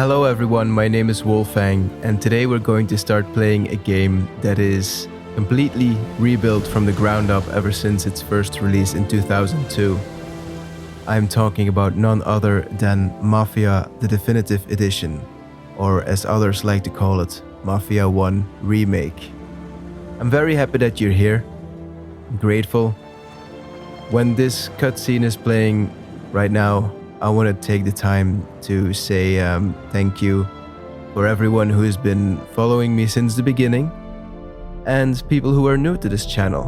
Hello everyone, my name is Wolfang, and today we're going to start playing a game that is completely rebuilt from the ground up ever since its first release in 2002. I'm talking about none other than Mafia the Definitive Edition, or as others like to call it, Mafia 1 Remake. I'm very happy that you're here. I'm grateful. When this cutscene is playing right now, I want to take the time to say thank you for everyone who has been following me since the beginning and people who are new to this channel.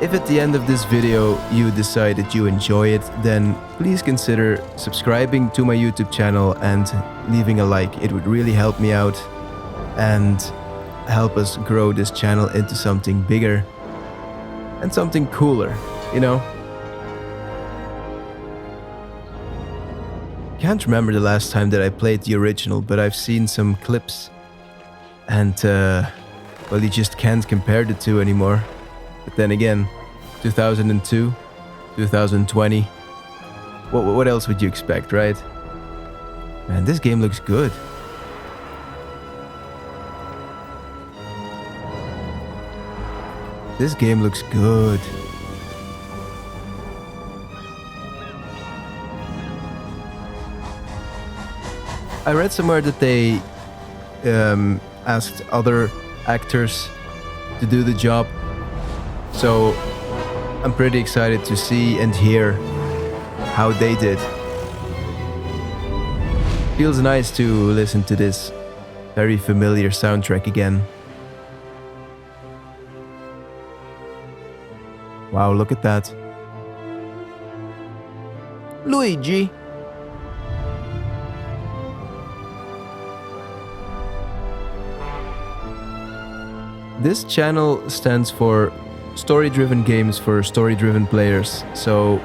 If at the end of this video you decide that you enjoy it, then please consider subscribing to my YouTube channel and leaving a like. It would really help me out and help us grow this channel into something bigger and something cooler, you know? Can't remember the last time that I played the original, but I've seen some clips and, well, you just can't compare the two anymore. But then again, 2002, 2020, what else would you expect, right? Man, this game looks good. This game looks good. I read somewhere that they asked other actors to do the job. So I'm pretty excited to see and hear how they did. Feels nice to listen to this very familiar soundtrack again. Wow, look at that. Luigi! This channel stands for story-driven games for story-driven players, so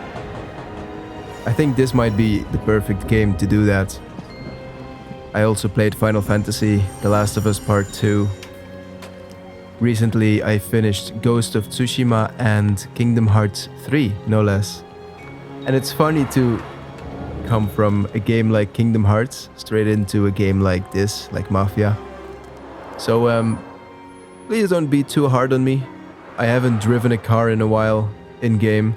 I think this might be the perfect game to do that. I also played Final Fantasy, The Last of Us Part 2. Recently, I finished Ghost of Tsushima and Kingdom Hearts 3, no less. And it's funny to come from a game like Kingdom Hearts straight into a game like this, like Mafia. So, please don't be too hard on me. I haven't driven a car in a while in-game,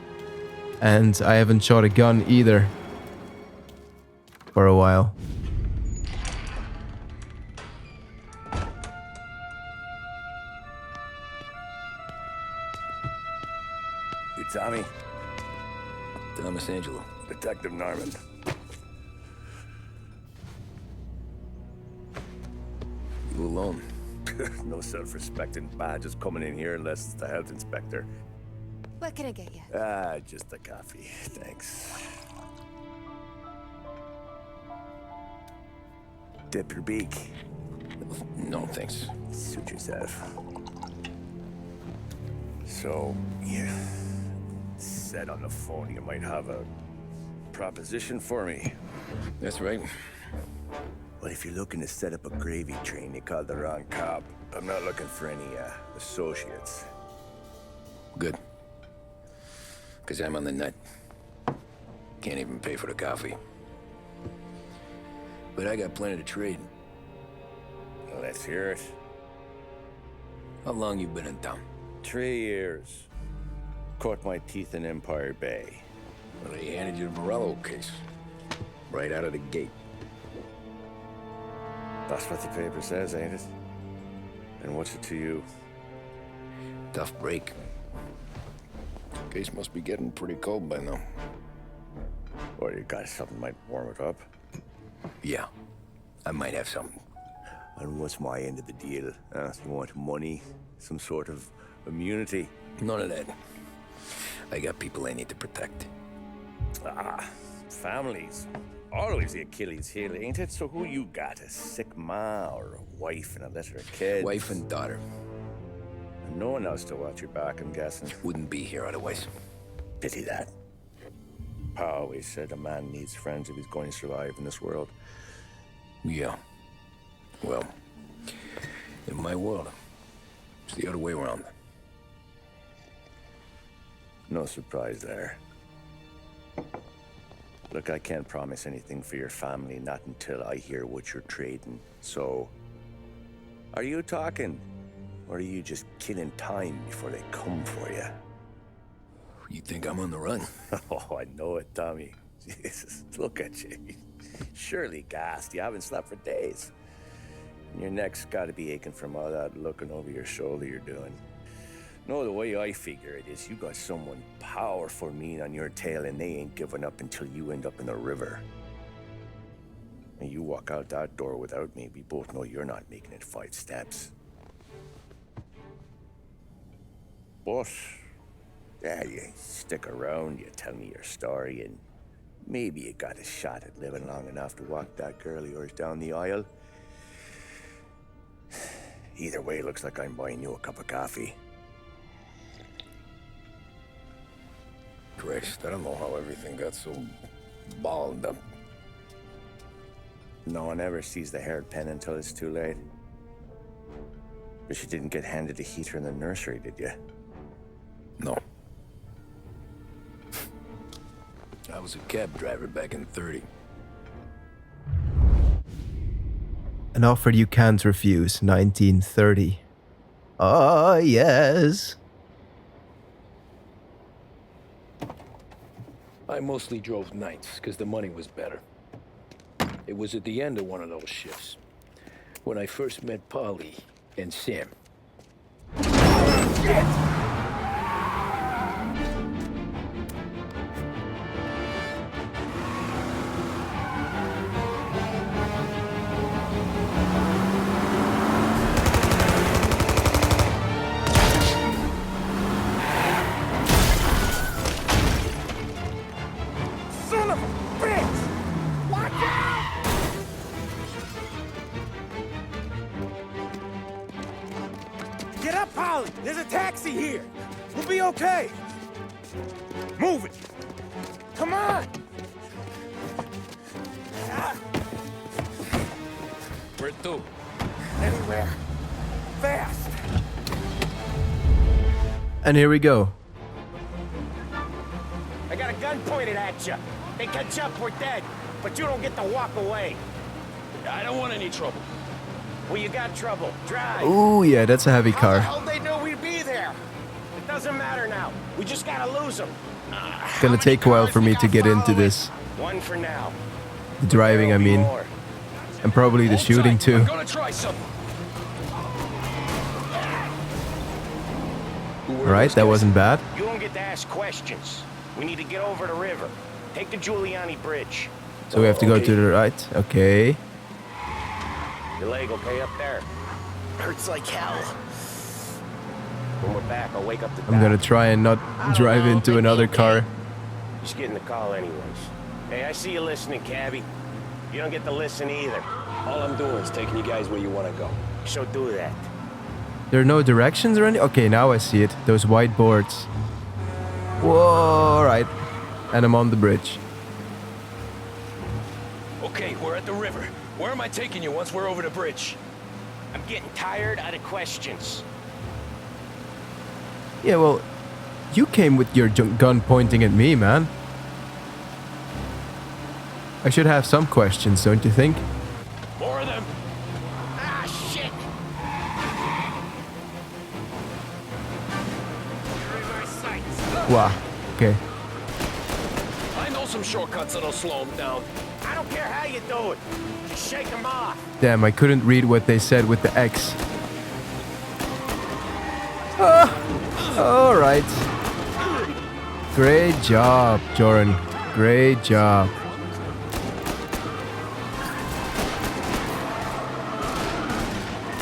and I haven't shot a gun either for a while. Tommy? Thomas Angelo. Detective Norman. You alone? No self-respecting badges coming in here unless it's the health inspector. What can I get you? Just a coffee. Thanks. Dip your beak. No, thanks. Suit yourself. So, yeah. Said on the phone you might have a proposition for me. That's right. Well, if you're looking to set up a gravy train, you called the wrong cop. I'm not looking for any associates. Good. Because I'm on the nut. Can't even pay for the coffee. But I got plenty to trade. Let's hear it. How long you been in town? 3 years. Caught my teeth in Empire Bay. Well, they handed you the Morello case. Right out of the gate. That's what the paper says, ain't it? And what's it to you? Tough break. Case must be getting pretty cold by now. Or you got something might warm it up? Yeah, I might have something. And what's my end of the deal? You want money? Some sort of immunity? None of that. I got people I need to protect. Families. Always the Achilles heel, ain't it? So who you got? A sick ma or a wife and a litter of kids? Wife and daughter. And no one else to watch your back, I'm guessing. Wouldn't be here otherwise. Pity that. Pa always said a man needs friends if he's going to survive in this world. Yeah. Well, in my world, it's the other way around. No surprise there. Look, I can't promise anything for your family, not until I hear what you're trading. So, are you talking? Or are you just killing time before they come for you? You think I'm on the run? Oh, I know it, Tommy. Jesus, look at you. Surely gassed. You haven't slept for days. And your neck's got to be aching from all that looking over your shoulder you're doing. No, the way I figure it is you got someone powerful mean on your tail and they ain't giving up until you end up in the river. And you walk out that door without me, we both know you're not making it 5 steps. But, yeah, you stick around, you tell me your story, and maybe you got a shot at living long enough to walk that girl of yours down the aisle. Either way, it looks like I'm buying you a cup of coffee. Christ, I don't know how everything got so balled up. No one ever sees the haired pen until it's too late. But you didn't get handed a heater in the nursery, did you? No. I was a cab driver back in 30. An offer you can't refuse, 1930. Ah, yes. I mostly drove nights, because the money was better. It was at the end of one of those shifts, when I first met Paulie and Sam. Son of a bitch! Watch out! Get up, Paulie! There's a taxi here! We'll be okay! Move it! Come on! Where to? Anywhere. Fast! And here we go. I got a gun pointed at you. They catch up, we're dead. But you don't get to walk away. I don't want any trouble. Well, you got trouble. Drive. Ooh, yeah, that's a heavy How the car. hell they know we'd be there? It doesn't matter now. We just gotta lose them. It's gonna take a while for me to get into this. One for now. The driving, I mean. More. And probably the shooting too. I'm gonna try something. Alright, that wasn't bad. You don't get to ask questions. We need to get over the river. Take the Giuliani Bridge. So we have to go to the right. Okay. Your leg okay up there? Hurts like hell. When we're back, I'll wake up the I'm gonna doc. try and not drive into another car. Just getting the call anyways. Hey, I see you listening, cabbie. You don't get to listen either. All I'm doing is taking you guys where you want to go. So do that. There are no directions or anything? Okay, now I see it. Those white boards. Whoa, alright. And I'm on the bridge. Okay, we're at the river. Where am I taking you once we're over the bridge? I'm getting tired of the questions. Yeah, well, you came with your gun pointing at me, man. I should have some questions, don't you think? More of them. Ah, shit! Reverse sights. Wow. Okay. I know some shortcuts that'll slow them down. I don't care how you do it. Just shake them off. Damn, I couldn't read what they said with the X. Alright. Great job, Joran. Great job.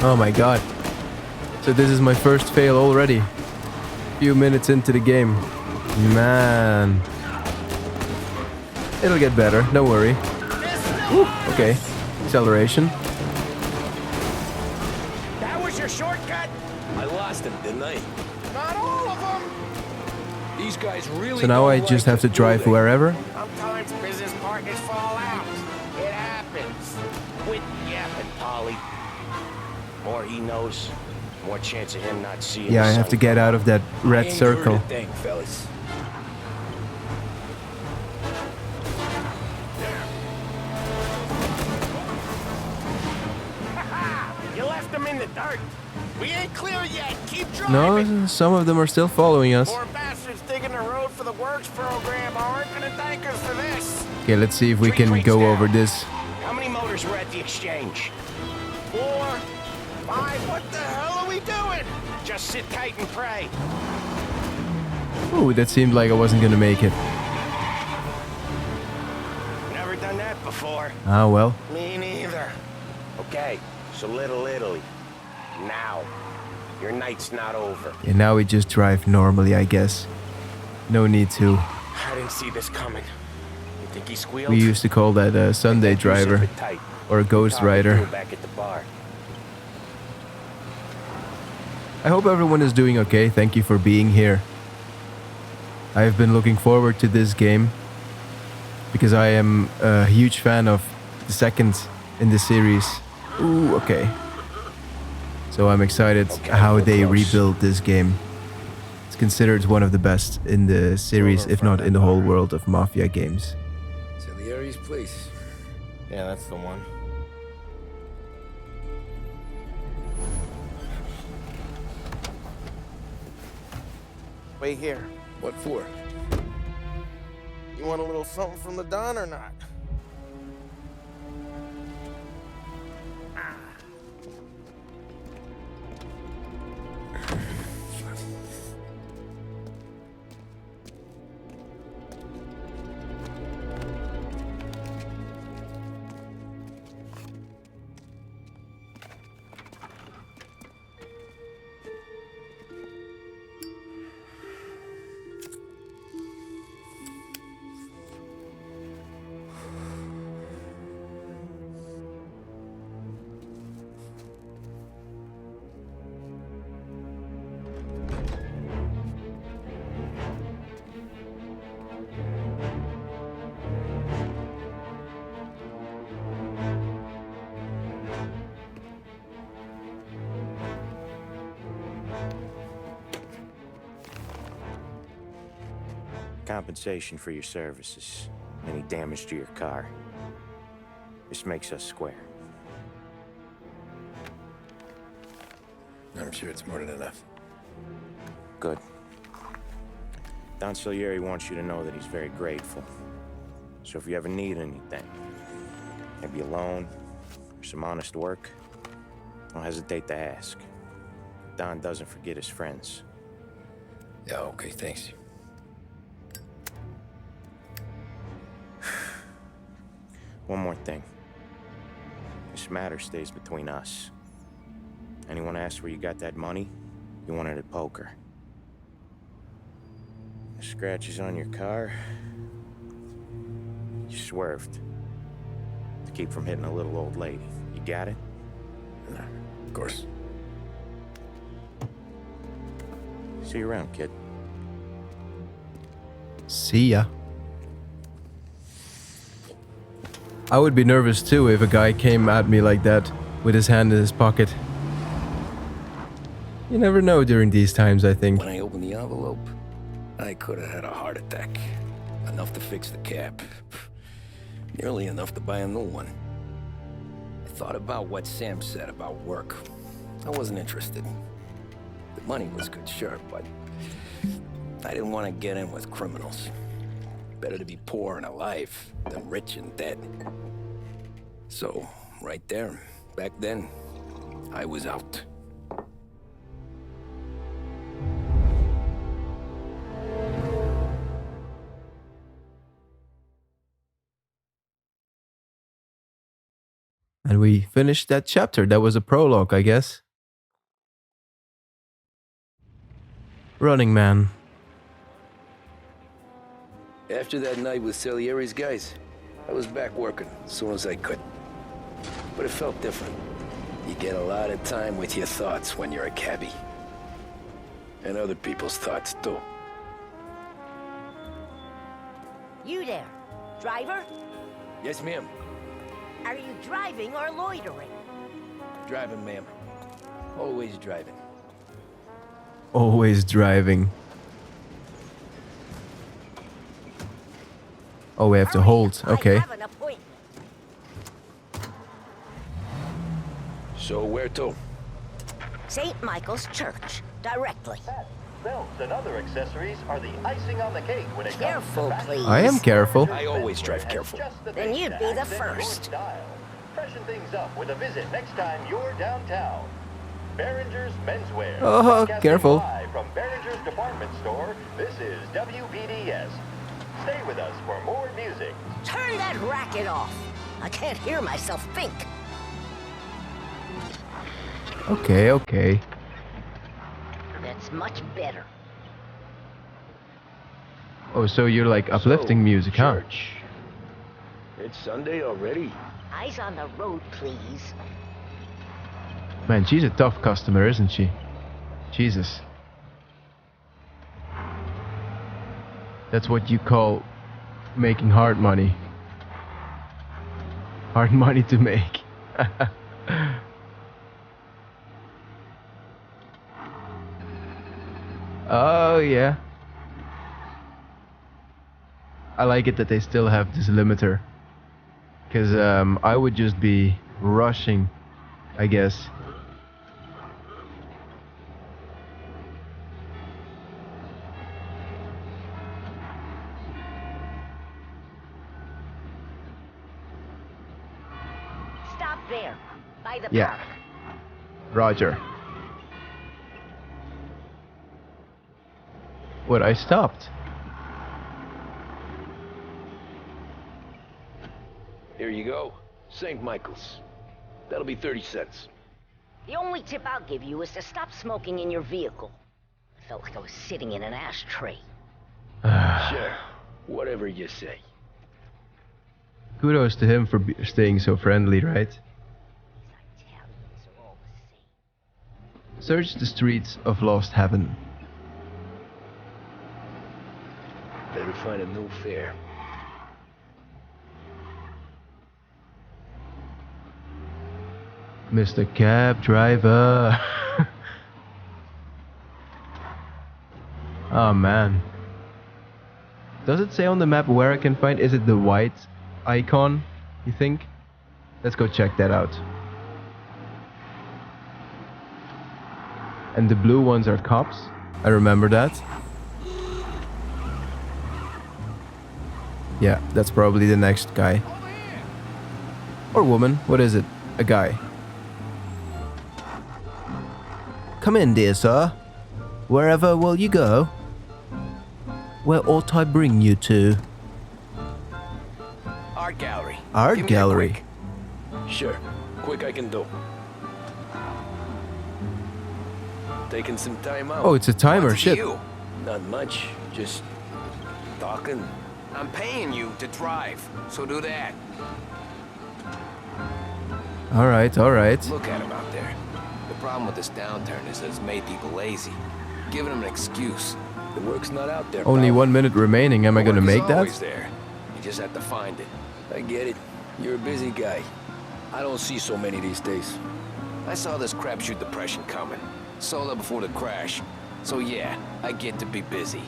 Oh my god. So this is my first fail already. Few minutes into the game. Man. It'll get better, don't worry. Woo, okay. Acceleration. That was your shortcut? I lost him, didn't I? Not all of them. These guys really. So now I don't just like have to us, do drive they? wherever. Sometimes business partners fall out. It happens. Quit yapping, Paulie. More he knows, more chance of him not seeing Yeah, I the have to sun. get out of that I red ain't circle. heard a thing, fellas. You left them in the dirt. We ain't clear yet. Keep driving. No, some of them are still following us. More bastards digging the road for the works program aren't gonna thank us for this. Okay, let's see if we can go over this. How many motors were at the exchange? 4, 5. What the hell are we doing? Just sit tight and pray. Ooh, that seemed like I wasn't gonna make it. Never done that before. Ah, well. Me neither. Okay, so Little Italy. Now. Your night's not over. And now we just drive normally, I guess. No need to. I didn't see this coming. You think he squealed? We used to call that a Sunday driver or a ghost rider. Back at the bar. I hope everyone is doing okay. Thank you for being here. I have been looking forward to this game because I am a huge fan of the second in the series. Ooh, okay. So I'm excited how they rebuild this game. It's considered one of the best in the series, if not in the whole world of Mafia games. Salieri's place. Yeah, that's the one. Wait here. What for? You want a little something from the Don or not? Compensation for your services. Any damage to your car. This makes us square. I'm sure it's more than enough. Good. Don Salieri wants you to know that he's very grateful. So if you ever need anything, maybe a loan or some honest work, don't hesitate to ask. Don doesn't forget his friends. Yeah, okay, thanks. One more thing. This matter stays between us. Anyone asks where you got that money, you won it at poker. The scratches on your car, you swerved to keep from hitting a little old lady. You got it? No, of course. See you around, kid. See ya. I would be nervous too if a guy came at me like that with his hand in his pocket. You never know during these times, I think. When I opened the envelope, I could have had a heart attack. Enough to fix the cap. Nearly enough to buy a new one. I thought about what Sam said about work. I wasn't interested. The money was good, sure, but I didn't want to get in with criminals. Better to be poor and alive than rich and dead. So, right there, back then, I was out. And we finished that chapter. That was a prologue, I guess. Running Man. After that night with Salieri's guys, I was back working as soon as I could. But it felt different. You get a lot of time with your thoughts when you're a cabbie. And other people's thoughts, too. You there, driver? Yes, ma'am. Are you driving or loitering? Driving, ma'am. Always driving. Always driving. Oh, we have to Hurry hold. up, Okay. I have an appointment. So where to? St. Michael's Church, directly. Belts and other accessories are the icing on the cake when it comes Careful, to please. I am careful. I always drive careful. Then you'd be the first. Freshen things up with a visit next time you're downtown. Behringer's Menswear. Oh, Broadcasting careful. live from Behringer's department store, this is WPDS. Stay with us for more music. Turn that racket off. I can't hear myself think. Okay, okay. That's much better. Oh, so you're like uplifting music, huh? Church. It's Sunday already. Eyes on the road, please. Man, she's a tough customer, isn't she? Jesus. That's what you call making hard money. Hard money to make. Oh, yeah. I like it that they still have this limiter. Because I would just be rushing, I guess. Stop there, by the Yeah. park. Roger. What, I stopped? Here you go. St. Michael's. That'll be 30 cents. The only tip I'll give you is to stop smoking in your vehicle. I felt like I was sitting in an ashtray. Sure. Whatever you say. Kudos to him for staying so friendly, right? These Italians are all the same. Search the streets of Lost Heaven. Better find a new fare. Mr. Cab Driver. Oh man. Does it say on the map where I can find? Is it the white icon, you think? Let's go check that out. And the blue ones are cops. I remember that. Yeah, that's probably the next guy. Or woman. What is it? A guy. Come in, dear sir. Wherever will you go? Where ought I bring you to? Art gallery. Art Give me a gallery. quick. Sure. Quick I can do. Taking some time out. Oh, it's a timer. What's Shit. you? Not much. Just talking. I'm paying you to drive, so do that. All right, all right. Look at him out there. The problem with this downturn is that it's made people lazy. Giving them an excuse. The work's not out there. Only pal. 1 minute remaining. Am I The gonna work is make that? always there. You just have to find it. I get it. You're a busy guy. I don't see so many these days. I saw this crapshoot depression coming. Saw that before the crash. So yeah, I get to be busy.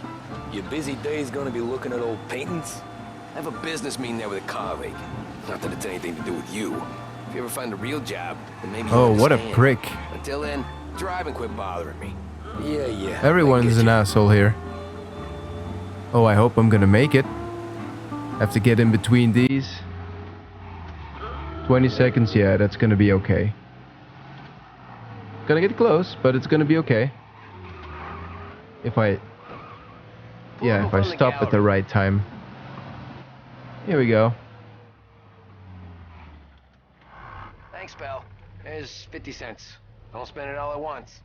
Your busy day's gonna be looking at old paintings? I have a business meeting there with a colleague. Not that it's anything to do with you. If you ever find a real job, then maybe you'll Oh, what a understand. prick. Until then, drive and quit bothering me. Yeah. Everyone's an asshole here. Oh, I hope I'm gonna make it. Have to get in between these. 20 seconds, yeah, that's gonna be okay. Gonna get close, but it's gonna be okay. If I stop at the right time. Here we go. Thanks, pal. There's 50 cents. Don't spend it all at once.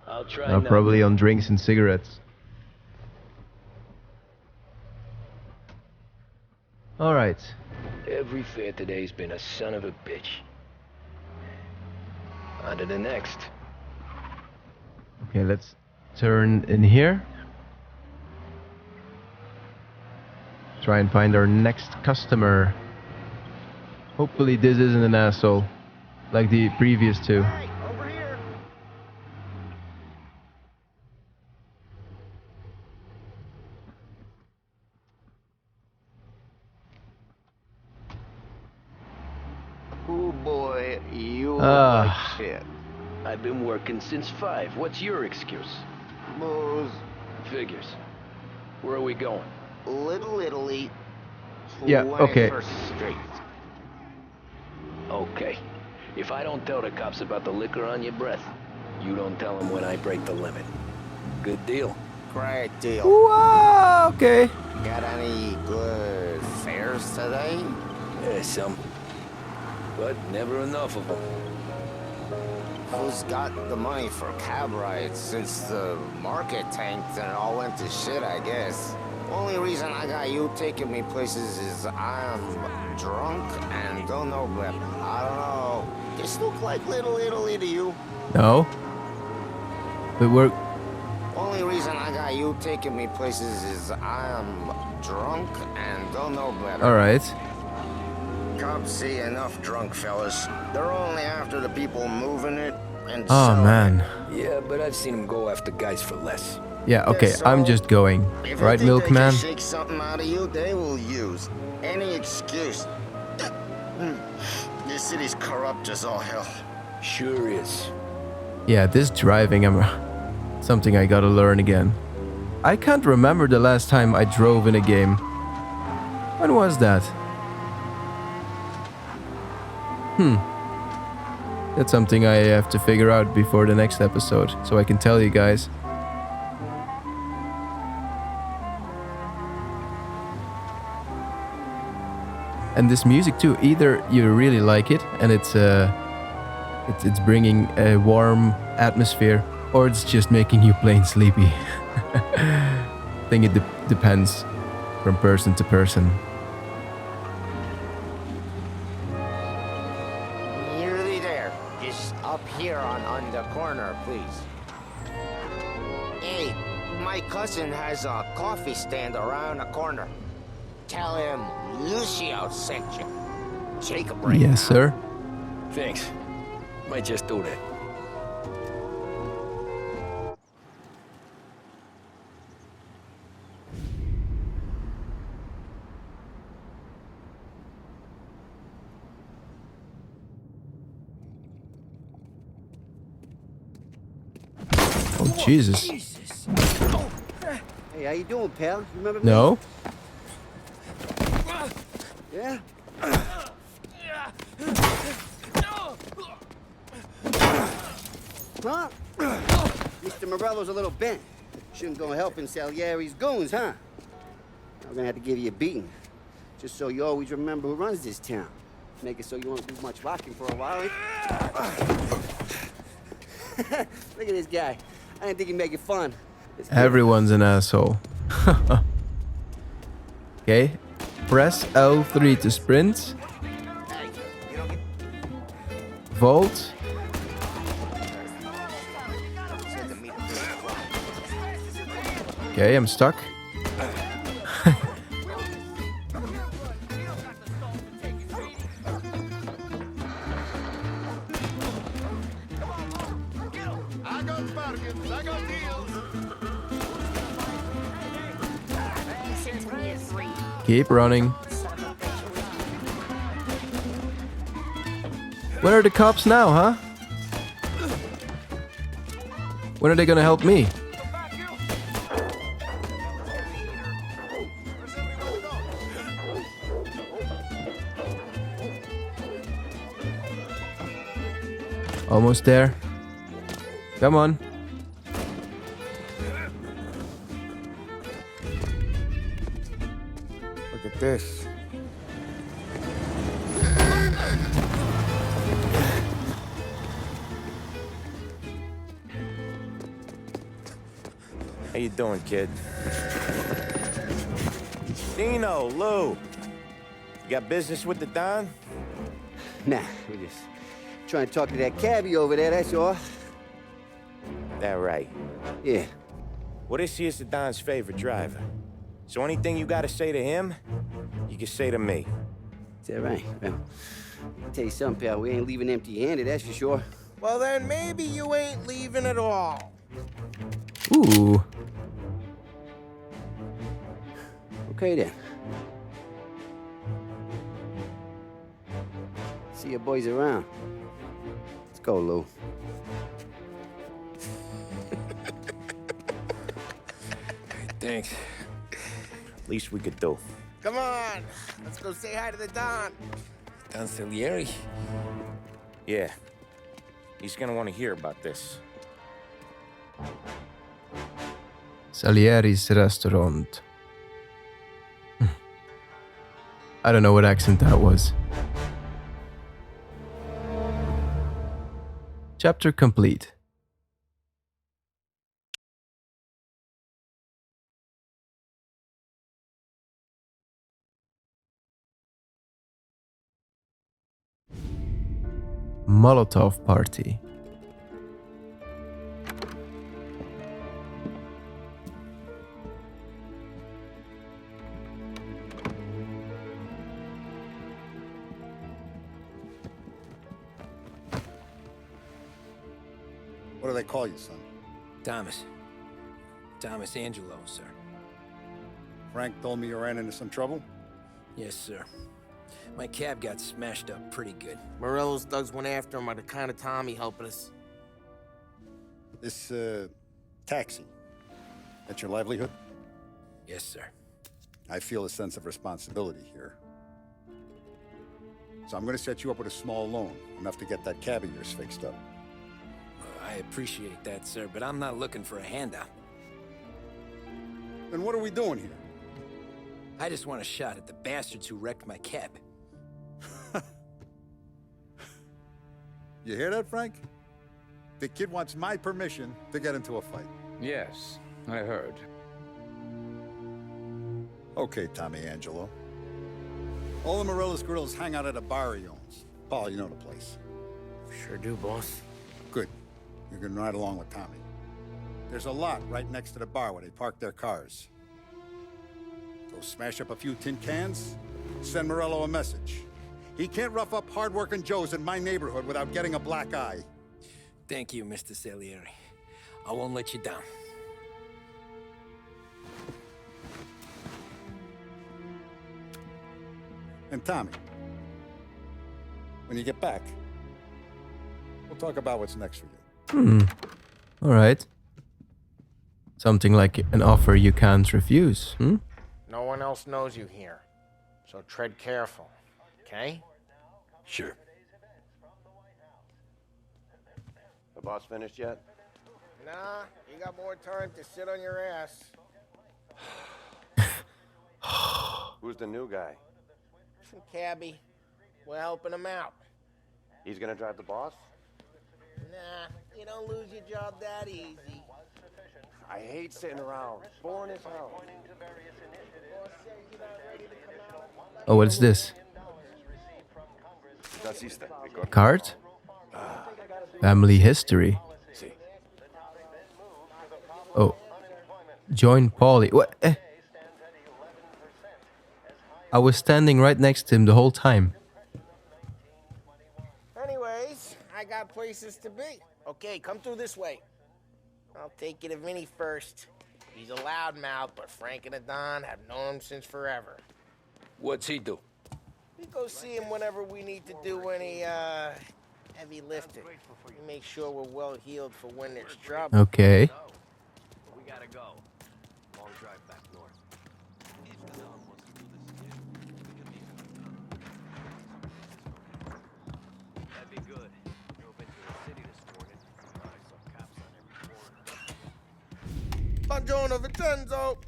I'll try Now not probably to. on drinks and cigarettes. Alright. Every fair today's been a son of a bitch. On to the next. Okay, let's turn in here. Try and find our next customer. Hopefully this isn't an asshole like the previous two. Over here. You look Ah. like shit. I've been working since 5. What's your excuse? Booze. Figures. Where are we going? Little Italy. Yeah, okay. 21st Street. Okay. If I don't tell the cops about the liquor on your breath, you don't tell them when I break the limit. Good deal. Great deal. Wow, okay. Got any good fares today? Yeah, some. But never enough of them. Who's got the money for cab rides since the market tanked and it all went to shit, I guess? Only reason I got you taking me places is I'm drunk and don't know better. I don't know. This look like Little Italy to you? No. But we're... Only reason I got you taking me places is I'm drunk and don't know better. Alright. Cops see enough drunk fellas. They're only after the people moving it and Oh, selling man. Yeah, but I've seen them go after guys for less. Yeah, okay, So, I'm just going. If Right, they think milkman? They can shake something out of you, they will use any excuse. This city's corrupt as all hell. Sure is. Yeah, this driving, something I gotta learn again. I can't remember the last time I drove in a game. When was that? That's something I have to figure out before the next episode, so I can tell you guys. And this music too, either you really like it and it's bringing a warm atmosphere, or it's just making you plain sleepy. I think it depends from person to person. Nearly there. Just up here on the corner, please. Hey, my cousin has a coffee stand around the corner. Tell him Lucio sent you. Take a break. Yes, sir. Thanks. Might just do that. Oh, Jesus. Hey, how you doing, pal? You remember me? No? Yeah? Huh? Mr. Morello's a little bent. Shouldn't go helping Salieri's goons, huh? I'm gonna have to give you a beating. Just so you always remember who runs this town. Make it so you won't do much rocking for a while. Look at this guy. I didn't think he'd make it fun. Everyone's an asshole. Okay. Press L3 to sprint. Vault. Okay, I'm stuck. Keep running. Where are the cops now, huh? When are they gonna help me? Almost there. Come on. Look at this. How you doing, kid? Dino, Lou. You got business with the Don? Nah, we're just trying to talk to that cabbie over there, that's all. That right. Yeah. Well, this here's the Don's favorite driver. So anything you gotta say to him, you can say to me. Is that right? Well, I'll tell you something, pal. We ain't leaving empty-handed, that's for sure. Well, then maybe you ain't leaving at all. Ooh. Okay, then. See you boys around. Let's go, Lou. Thanks. Least we could do. Come on, let's go say hi to the Don. Don Salieri? Yeah. He's gonna want to hear about this. Salieri's restaurant. I don't know what accent that was. Chapter complete. Molotov party. What do they call you, son? Thomas. Thomas Angelo, sir. Frank told me you ran into some trouble? Yes, sir. My cab got smashed up pretty good. Morello's thugs went after him on account of Tommy helping us. This, taxi. That's your livelihood? Yes, sir. I feel a sense of responsibility here. So I'm gonna set you up with a small loan, enough to get that cab of yours fixed up. I appreciate that, sir, but I'm not looking for a handout. Then what are we doing here? I just want a shot at the bastards who wrecked my cab. You hear that, Frank? The kid wants my permission to get into a fight. Yes, I heard. Okay, Tommy Angelo. All the Morello's girls hang out at a bar he owns. Paul, you know the place. Sure do, boss. Good. You're gonna ride along with Tommy. There's a lot right next to the bar where they park their cars. Go smash up a few tin cans, send Morello a message. He can't rough up hard-working Joes in my neighborhood without getting a black eye. Thank you, Mr. Salieri. I won't let you down. And Tommy, when you get back, we'll talk about what's next for you. All right. Something like an offer you can't refuse, No one else knows you here, so tread careful, okay? Sure. The boss finished yet? Nah, you got more time to sit on your ass. Who's the new guy? Some cabbie. We're helping him out. He's gonna drive the boss? Nah, you don't lose your job that easy. I hate sitting around. Boring as hell. Oh, what's this? Card? Family history. Oh. Join Paulie. What? I was standing right next to him the whole time. Anyways, I got places to be. Okay, come through this way. I'll take you to Vinny first. He's a loudmouth, but Frank and the Don have known him since forever. What's he do? We go see him whenever we need to do any, heavy lifting. We make sure we're well healed for when there's trouble. Okay. We gotta go. Long drive back north. That'd be good. Drove into the city this morning. I saw cops on every corner. Buongiorno, Vincenzo!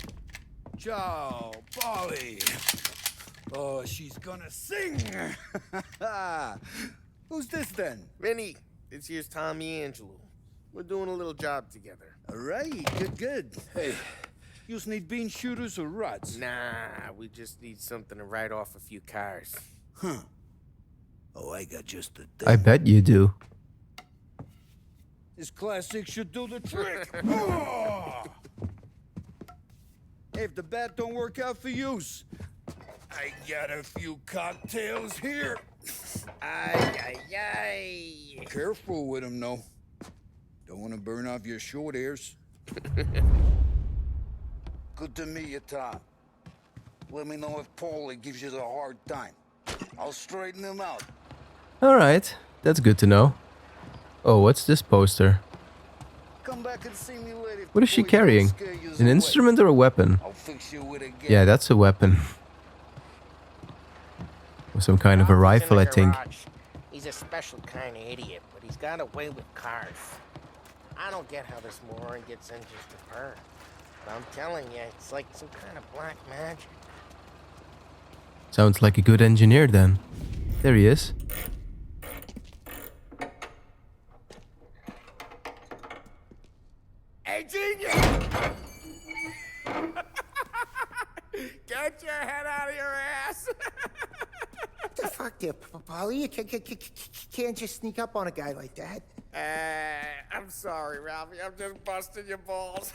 Ciao, Paulie. Oh, she's gonna sing. Who's this then? Vinny, this here's Tommy Angelo. We're doing a little job together. All right, good. Hey, you need bean shooters or rods? Nah, we just need something to write off a few cars. Huh. Oh, I got just the thing. I bet you do. This classic should do the trick. Oh! If the bat don't work out for use, I got a few cocktails here. Ay. Careful with them, though. Don't want to burn off your short hairs. Good to meet you, Tom. Let me know if Paulie gives you the hard time. I'll straighten him out. All right. That's good to know. Oh, what's this poster? Come back and see me later. What is she carrying? An instrument or a weapon? I'll fix you with a gas. Yeah, that's a weapon. Or some kind of a rifle, I think. He's a special kind of idiot, but he's got a way with cars. I don't get how this moron gets engines to purr. But I'm telling you, it's like some kind of black magic. Sounds like a good engineer then. There he is. Hey, genius! Get your head out of your ass! What the fuck there, Paulie? You can't just sneak up on a guy like that. I'm sorry, Ralphie. I'm just busting your balls.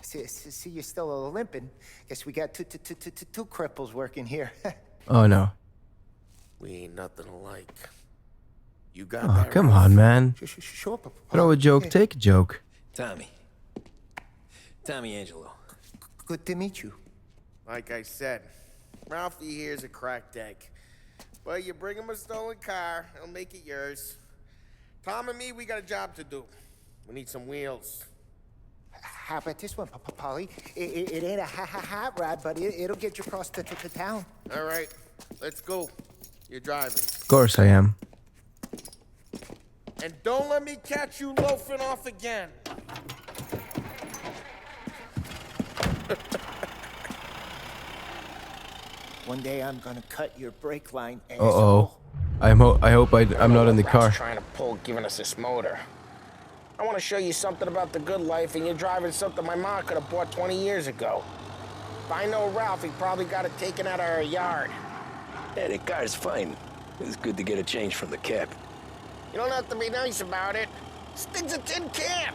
See, you're still limping. Guess we got two cripples working here. Oh no. We ain't nothing alike. You got Oh, that, come Ralph? on, man. Sure, Throw a joke, take a joke. Tommy, Angelo. Good to meet you. Like I said, Ralphie here's a cracked egg. But you bring him a stolen car, he'll make it yours. Tom and me, we got a job to do. We need some wheels. How about this one, Paulie? It ain't a hot rod, but it'll get you across to town. All right, let's go. You're driving. Of course I am. And don't let me catch you loafing off again. One day I'm gonna cut your brake line. Uh-oh. I hope I'm not in the car. Trying to pull, giving us this motor. I want to show you something about the good life, and you're driving something my mom could have bought 20 years ago. If I know Ralph, he probably got it taken out of our yard. Yeah, the car's fine. It's good to get a change from the cab. You don't have to be nice about it. This thing's a tin can.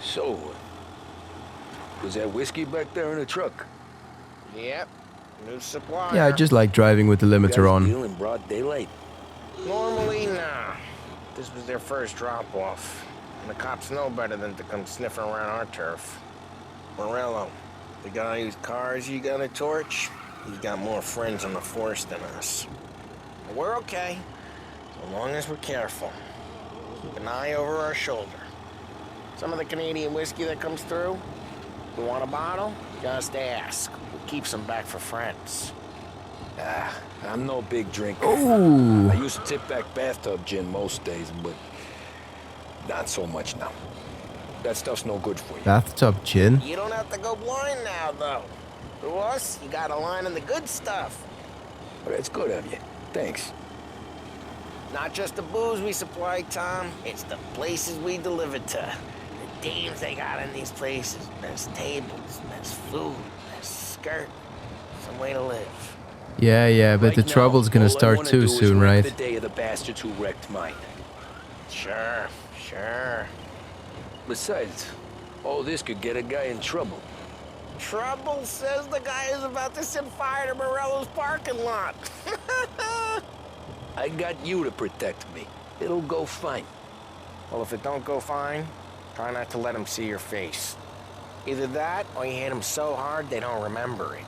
So, was that whiskey back there in the truck? Yep. New supply. Yeah, I just like driving with the limiter on. Deal in broad daylight. Normally, nah. This was their first drop-off. And the cops know better than to come sniffing around our turf. Morello, the guy whose cars you got a torch, he's got more friends on the force than us. But we're okay, so long as we're careful. Keep an eye over our shoulder. Some of the Canadian whiskey that comes through, you want a bottle? Just ask. We'll keep some back for friends. I'm no big drinker. Ooh. I used to tip back bathtub gin most days, but not so much now. That stuff's no good for you. Bathtub gin? You don't have to go blind now, though. To us, you got a line in the good stuff. Well, that's good of you. Thanks. Not just the booze we supply, Tom. It's the places we deliver to. The dames they got in these places. There's tables, there's food, there's skirt. Some way to live. Yeah, but the trouble's gonna start too soon, right? The day of the bastards who wrecked mine. Sure. Besides, all this could get a guy in trouble. Trouble says the guy is about to set fire to Morello's parking lot. I got you to protect me. It'll go fine. Well, if it don't go fine, try not to let him see your face. Either that, or you hit him so hard they don't remember it.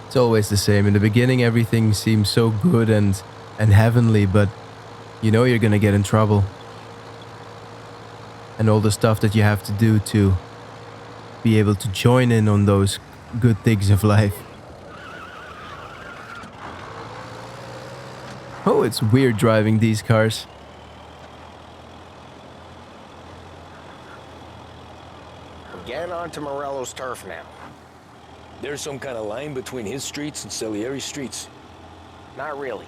It's always the same. In the beginning, everything seems so good and heavenly, but you know you're gonna get in trouble. And all the stuff that you have to do to be able to join in on those good things of life. Oh, it's weird driving these cars. We're getting onto Morello's turf now. There's some kind of line between his streets and Salieri's streets. Not really.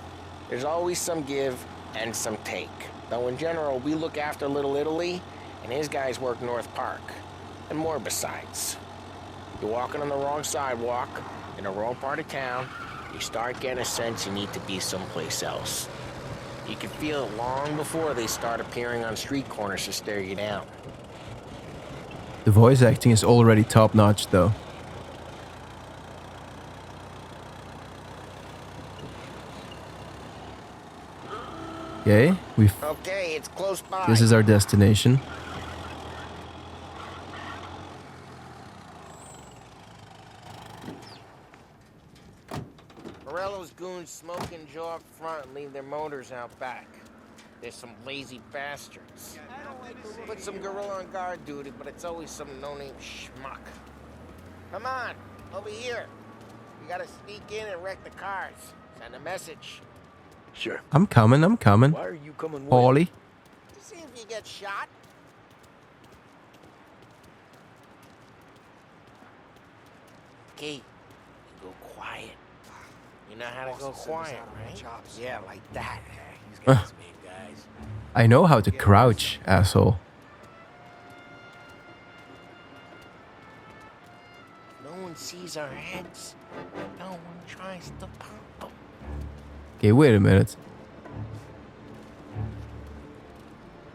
There's always some give and some take. Though in general, we look after Little Italy, and his guys work North Park. And more besides. You're walking on the wrong sidewalk, in the wrong part of town, you start getting a sense you need to be someplace else. You can feel it long before they start appearing on street corners to stare you down. The voice acting is already top-notch, though. Okay, Okay, it's close by. this is our destination. Morello's goons smoke and jaw up front and leave their motors out back. They're some lazy bastards. Put some gorilla on guard duty, but it's always some no-name schmuck. Come on, over here. We gotta sneak in and wreck the cars. Send a message. Sure. I'm coming. Why are you coming with? Paulie. To see if you get shot. Okay, you go quiet. You know how to go quiet, right? Yeah, like that. These guys made guys. I know how to crouch, asshole. No one sees our heads. No one tries to pop them. Okay, wait a minute.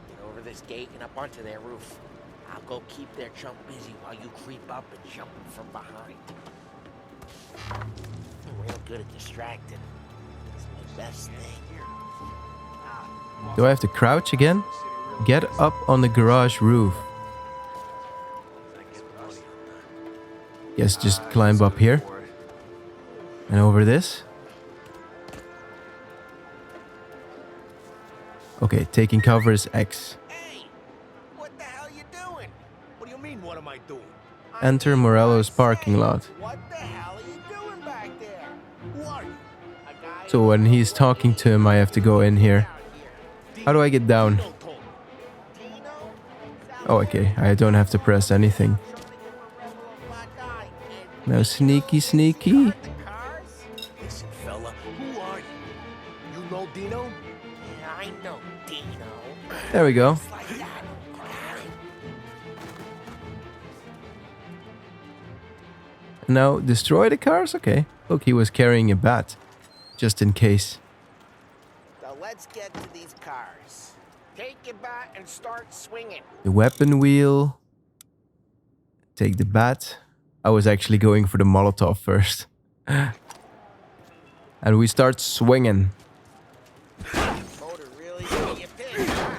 Get over this gate and up onto their roof. I'll go keep their chump busy while you creep up and jump from behind. I'm real good at distracting. It's my best thing. Do I have to crouch again? Get up on the garage roof. Yes, just climb up here. And over this. Okay, taking cover is X. Hey! What the hell you doing? What do you mean, what am I doing? Enter Morello's parking lot. What the hell are you doing back there? Who are you? So when he's talking to him, I have to go in here. How do I get down? Oh, okay. I don't have to press anything. Now sneaky, sneaky. Listen, fella, who are you? You know Dino? Yeah, I know Dino. There we go. Now destroy the cars? Okay. Look, he was carrying a bat. Just in case. So let's get to these cars. Take your bat and start swinging. The weapon wheel. Take the bat. I was actually going for the Molotov first. And we start swinging. Motor really got you pissed, huh?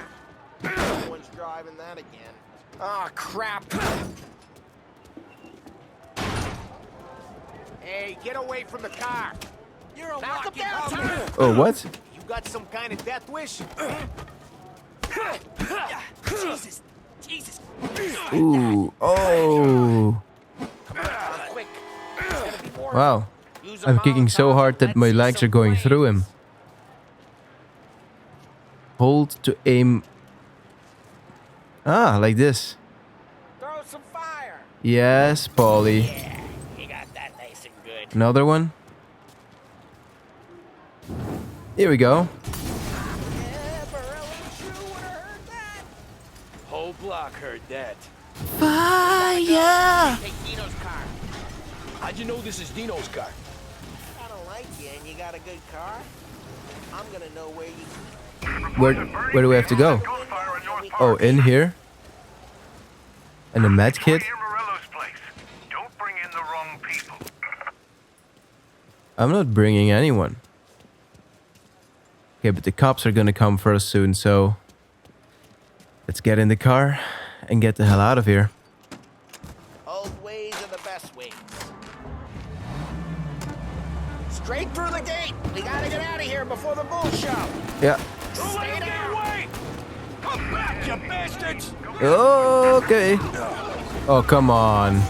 No one's driving that again. Oh, crap. Hey, get away from the car. You're a walking down. Oh, what? You got some kind of death wish? Jesus. Jesus. Ooh. Oh. Quick. Wow. I'm kicking so hard that my legs are going through him. Hold to aim. Ah, like this. Throw some fire. Yes, Paulie. Yeah, you got that nice and good. Another one. Here we go. Whole block heard that. Fire! Take Dino's car. How'd you know this is Dino's car? I don't like you and you got a good car. I'm gonna know where you... Where do we have to go? Oh, in here. And a med kit. I'm not bringing anyone. Okay, but the cops are gonna come for us soon, so let's get in the car and get the hell out of here. Old ways are the best ways. Straight through the gate. We gotta get out of here before the bull show. Yeah. Stay down. Come back, you bastards! Okay. Oh, come on.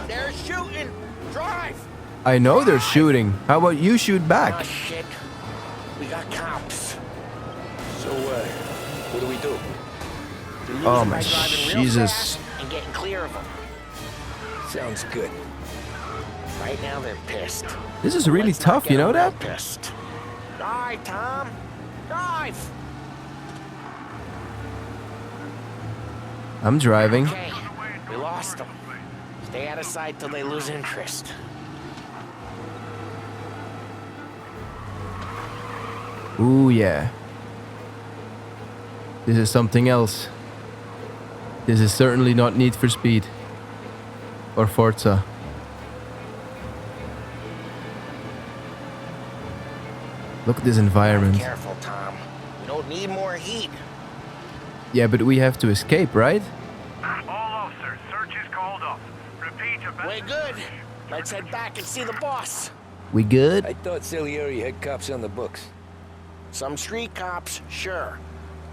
They're shooting. Drive. I know they're shooting. How about you shoot back? Oh, shit. We got cops. So, what do we do? Oh my Jesus. And getting clear of them. Sounds good. Right now they're pissed. This is really tough, you know that? Pissed. Drive, Tom. Drive. I'm driving. Okay, we lost them. Stay out of sight till they lose interest. Ooh, yeah. This is something else. This is certainly not Need for Speed. Or Forza. Look at this environment. Be careful, Tom. We don't need more heat. Yeah, but we have to escape, right? All officers, search is called off. Repeat, We're good. Let's head back and see the boss. We good? I thought Salieri had cops on the books. Some street cops, sure.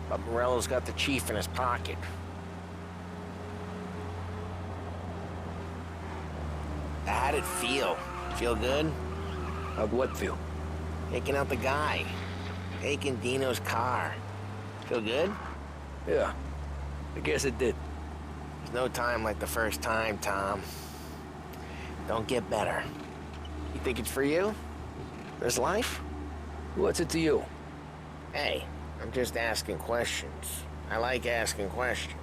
But Morello's got the chief in his pocket. How'd it feel? Feel good? How'd what feel? Taking out the guy. Taking Dino's car. Feel good? Yeah, I guess it did. There's no time like the first time, Tom. Don't get better. You think it's for you? This life? What's it to you? Hey, I'm just asking questions. I like asking questions.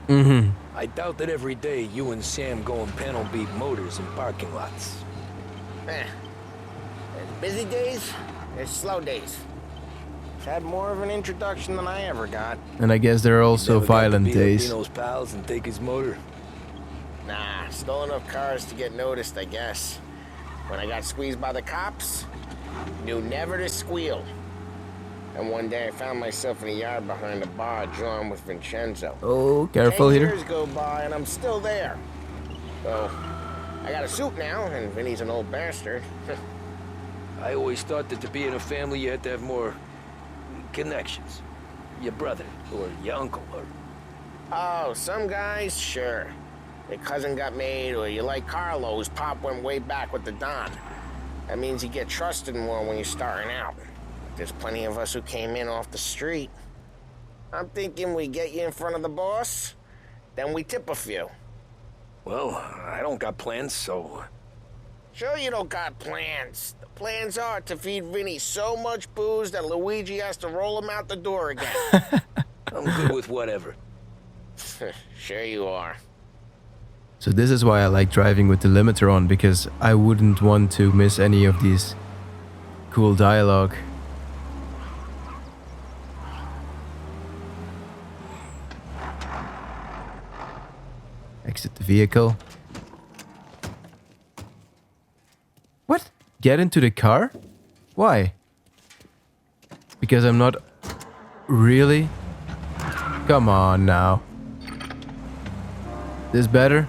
Mm-hmm. I doubt that every day you and Sam go and panel beat motors in parking lots. There's busy days, there's slow days. It's had more of an introduction than I ever got. And I guess there are also violent days. Dino's pals and take his motor. Nah, stole enough cars to get noticed, I guess. When I got squeezed by the cops, knew never to squeal. And one day I found myself in a yard behind a bar drawn with Vincenzo. Oh, careful 10 here. years go by and I'm still there. So, I got a suit now, and Vinny's an old bastard. I always thought that to be in a family you had to have more connections. Your brother, or your uncle, or... Oh, some guys, sure. Your cousin got made, or you like Carlo's, Pop went way back with the Don. That means you get trusted more when you're starting out. There's plenty of us who came in off the street. I'm thinking we get you in front of the boss, then we tip a few. Well, I don't got plans, so... Sure you don't got plans. The plans are to feed Vinny so much booze that Luigi has to roll him out the door again. I'm good with whatever. Sure you are. So this is why I like driving with the limiter on, because I wouldn't want to miss any of these cool dialogue. Exit the vehicle. What? Get into the car? Why? Because I'm not... Really? Come on now. This better?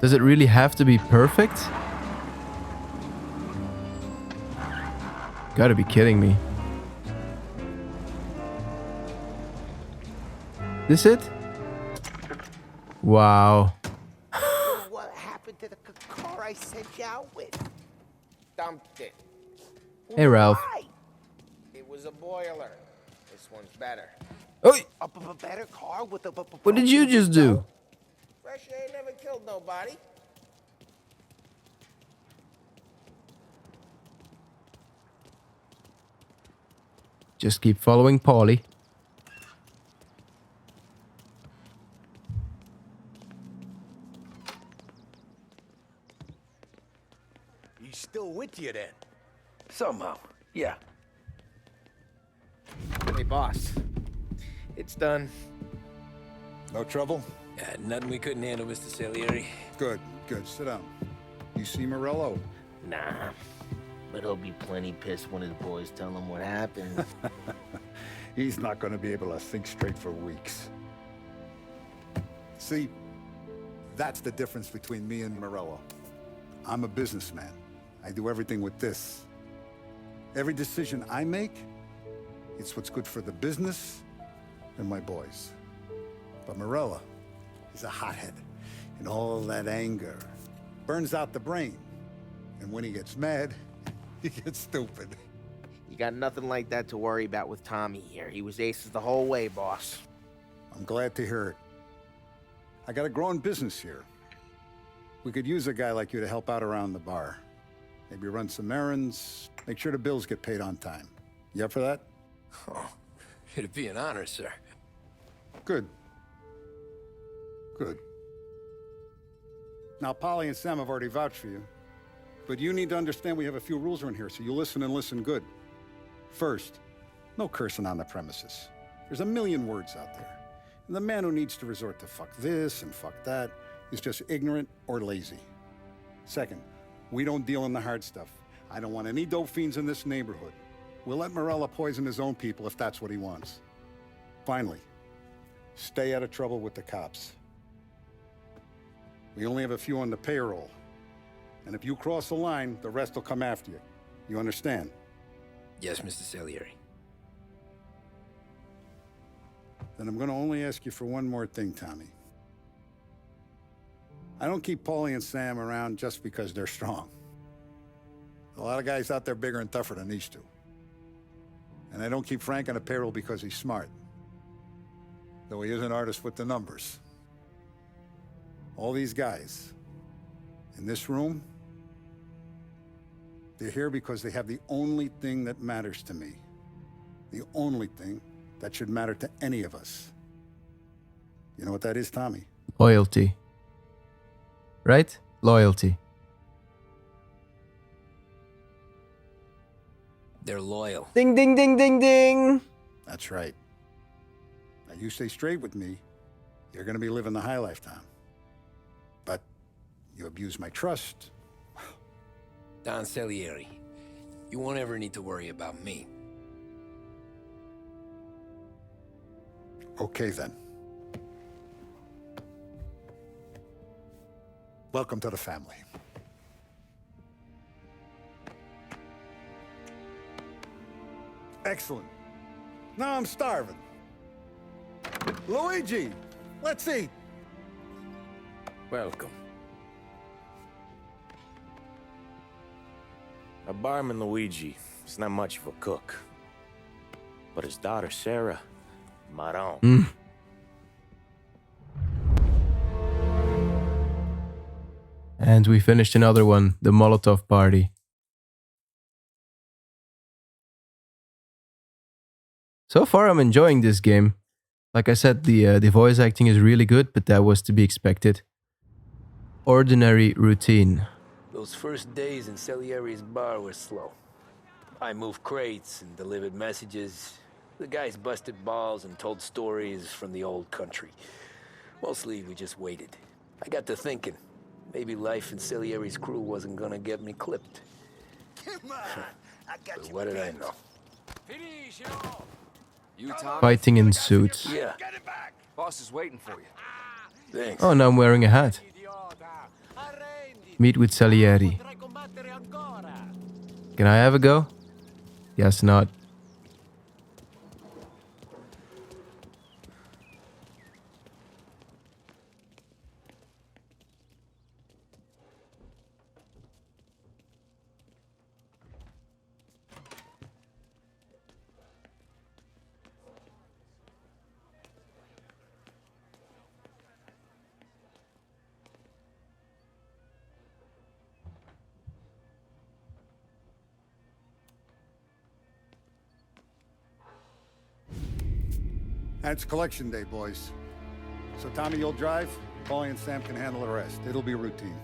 Does it really have to be perfect? Gotta be kidding me. This it? Wow. What happened to the car I sent you out with? Dumped it. Hey, Ralph. Why? It was a boiler. This one's better. Oh, A better car with a... what did you just do? Fresh air never killed nobody. Just keep following Paulie. He's still with you then? Somehow, yeah. Hey, boss. It's done. No trouble? Yeah, nothing we couldn't handle, Mr. Salieri. Good, good. Sit down. You see Morello? Nah. But he'll be plenty pissed when his boys tell him what happened. He's not going to be able to think straight for weeks. See, that's the difference between me and Morello. I'm a businessman. I do everything with this. Every decision I make, it's what's good for the business and my boys. But Morello, he's a hothead. And all that anger burns out the brain. And when he gets mad, he gets stupid. You got nothing like that to worry about with Tommy here. He was aces the whole way, boss. I'm glad to hear it. I got a growing business here. We could use a guy like you to help out around the bar. Maybe run some errands, make sure the bills get paid on time. You up for that? Oh, it'd be an honor, sir. Good. Good. Now, Paulie and Sam have already vouched for you. But you need to understand we have a few rules around here, so you listen and listen good. First, no cursing on the premises. There's a million words out there. And the man who needs to resort to fuck this and fuck that is just ignorant or lazy. Second, we don't deal in the hard stuff. I don't want any dope fiends in this neighborhood. We'll let Morello poison his own people if that's what he wants. Finally, stay out of trouble with the cops. We only have a few on the payroll. And if you cross the line, the rest will come after you. You understand? Yes, Mr. Salieri. Then I'm going to only ask you for one more thing, Tommy. I don't keep Paulie and Sam around just because they're strong. A lot of guys out there bigger and tougher than these two. And I don't keep Frank on the payroll because he's smart. Though he is an artist with the numbers. All these guys in this room, they're here because they have the only thing that matters to me. The only thing that should matter to any of us. You know what that is, Tommy? Loyalty. Right? Loyalty. They're loyal. Ding, ding, ding, ding, ding. That's right. Now you stay straight with me, you're gonna be living the high life, Tom. But you abuse my trust. Don Salieri, you won't ever need to worry about me. Okay, then. Welcome to the family. Excellent. Now I'm starving. Luigi, let's eat. Welcome. Our barman Luigi is not much of a cook. But his daughter Sarah, Maron. And we finished another one, the Molotov Party. So far I'm enjoying this game. Like I said, the voice acting is really good, but that was to be expected. Ordinary routine. Those first days in Salieri's bar were slow. I moved crates and delivered messages. The guys busted balls and told stories from the old country. Mostly we just waited. I got to thinking, maybe life in Salieri's crew wasn't gonna get me clipped. Come on, I got But you. what did I know? Fighting in suits. Yeah. Boss is waiting for you. Thanks. Oh, now I'm wearing a hat. Meet with Salieri. Can I have a go? Guess not. And it's collection day, boys. So Tommy, you'll drive. Paulie and Sam can handle the rest. It'll be routine.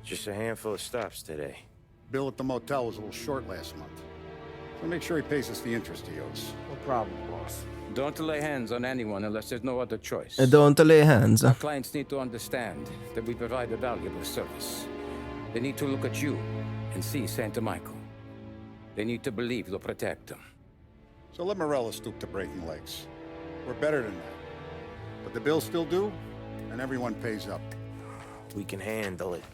Just a handful of stops today. Bill at the motel was a little short last month. So make sure he pays us the interest he owes. No problem, boss. Don't lay hands on anyone unless there's no other choice. Don't lay hands. Our clients need to understand that we provide a valuable service. They need to look at you and see Santa Michael. They need to believe you'll protect them. So let Morello stoop to breaking legs. We're better than that. But the bill's still due, and everyone pays up. We can handle it.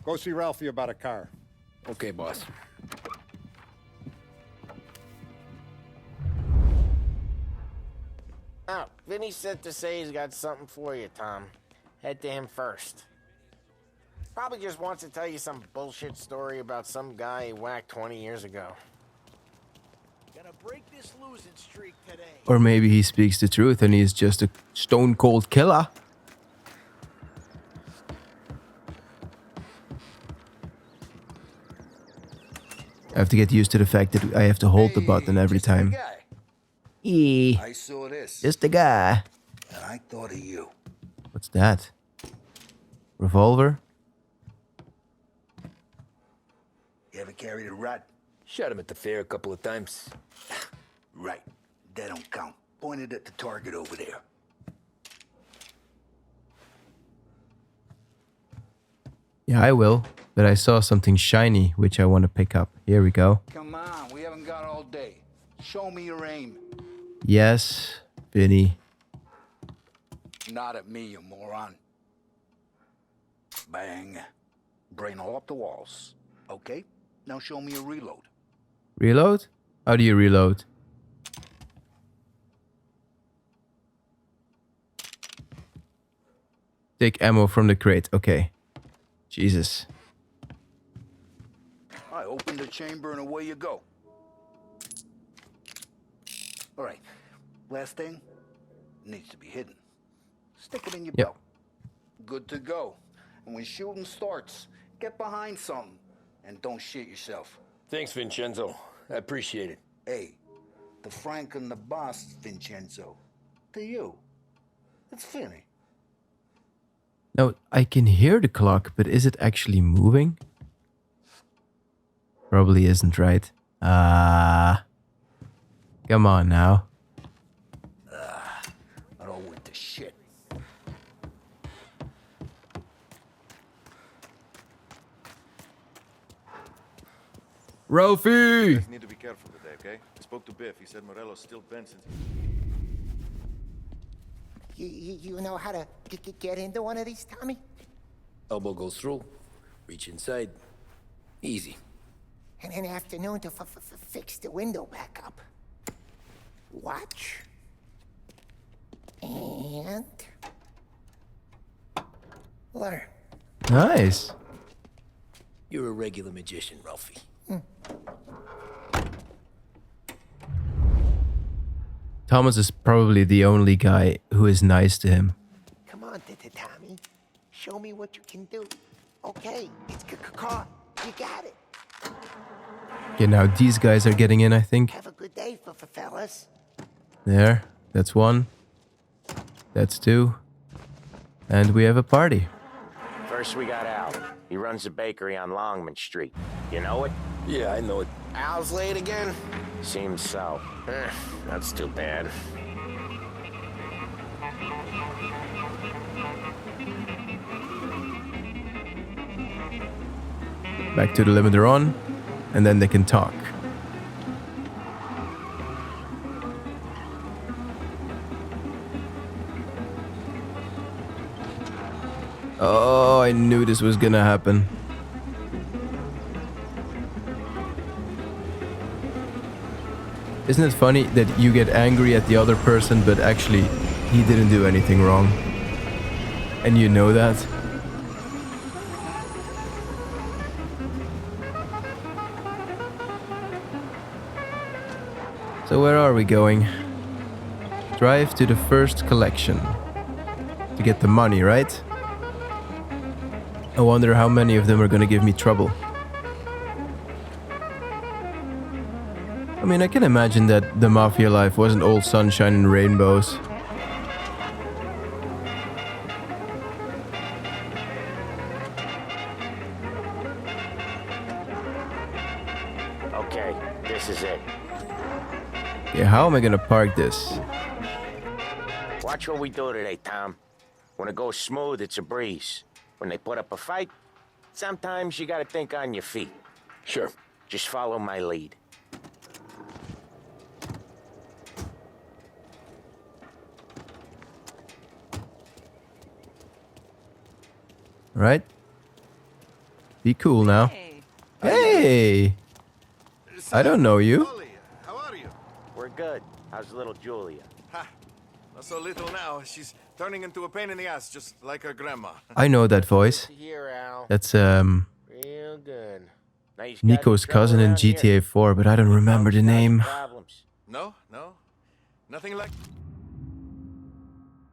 Go see Ralphie about a car. Okay, boss. Oh, Vinny said to say he's got something for you, Tom. Head to him first. Probably just wants to tell you some bullshit story about some guy he whacked 20 years ago. Gonna break this losing streak today. Or maybe he speaks the truth and he's just a stone cold killer. I have to get used to the fact that I have to hold the button every time. I saw this, Just the guy. and I thought of you. What's that? Revolver? You ever carried a rat? Shot him at the fair a couple of times. Right. That don't count. Pointed at the target over there. Yeah, I will. But I saw something shiny, which I want to pick up. Here we go. Come on, we haven't got all day. Show me your aim. Yes, Vinny. Not at me, you moron. Bang. Brain all up the walls. Okay, now show me a reload. Reload? How do you reload? Take ammo from the crate. Okay. Jesus. I open the chamber and away you go. All right, last thing needs to be hidden. Stick it in your belt. Good to go. And when shooting starts, get behind something and don't shit yourself. Thanks, Vincenzo. I appreciate it. Hey, the Frank and the boss, Vincenzo. To you, it's Finny. Now, I can hear the clock, but is it actually moving? Probably isn't, right? Come on now. It all went to shit. Ralphie! You guys need to be careful today, okay? I spoke to Biff. He said Morello's still bent since... You know how to get into one of these, Tommy? Elbow goes through. Reach inside. Easy. And an afternoon to fix the window back up. Watch. And... learn. Nice. You're a regular magician, Ralphie. Thomas is probably the only guy who is nice to him. Come on, Tommy. Show me what you can do. Okay, it's caught. You got it. Okay, now these guys are getting in, I think. Have a good day, fellas. There. That's one. That's two. And we have a party. First we got Al. He runs a bakery on Longman Street. You know it? Yeah, I know it. Al's late again? Seems so. That's too bad. Back to the limiter on, and then they can talk. Oh, I knew this was gonna happen. Isn't it funny that you get angry at the other person, but actually he didn't do anything wrong? And you know that? So where are we going? Drive to the first collection. To get the money, right? I wonder how many of them are gonna give me trouble. I mean, I can imagine that the Mafia life wasn't all sunshine and rainbows. Okay, this is it. Okay, how am I gonna park this? Watch what we do today, Tom. When it goes smooth, it's a breeze. When they put up a fight, sometimes you gotta think on your feet. Sure. Just follow my lead. Right? Be cool now. Hey! I don't know you. How are you? We're good. How's little Julia? Ha! Not so little now. She's turning into a pain in the ass, just like her grandma. I know that voice. Here, Al. That's Real good. Nico's cousin in GTA 4, but I don't remember the name. No? Nothing like...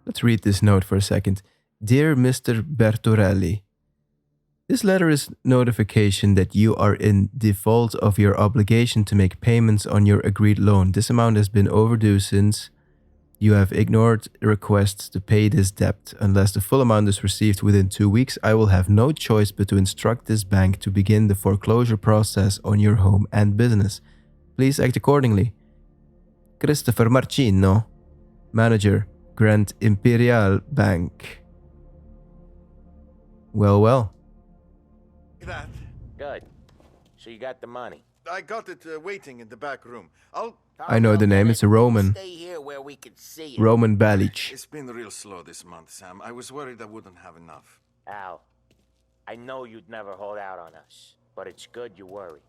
Let's read this note for a second. Dear Mr. Bertorelli, this letter is notification that you are in default of your obligation to make payments on your agreed loan. This amount has been overdue since you have ignored requests to pay this debt. Unless the full amount is received within 2 weeks, I will have no choice but to instruct this bank to begin the foreclosure process on your home and business. Please act accordingly. Christopher Marcino, Manager, Grand Imperial Bank. Well. That. Good. So you got the money. I got it waiting in the back room. I know the name. It's a Roman. Stay here where we can see it. Roman Balic. It's been real slow this month, Sam. I was worried I wouldn't have enough. Al, I know you'd never hold out on us, but it's good you worry.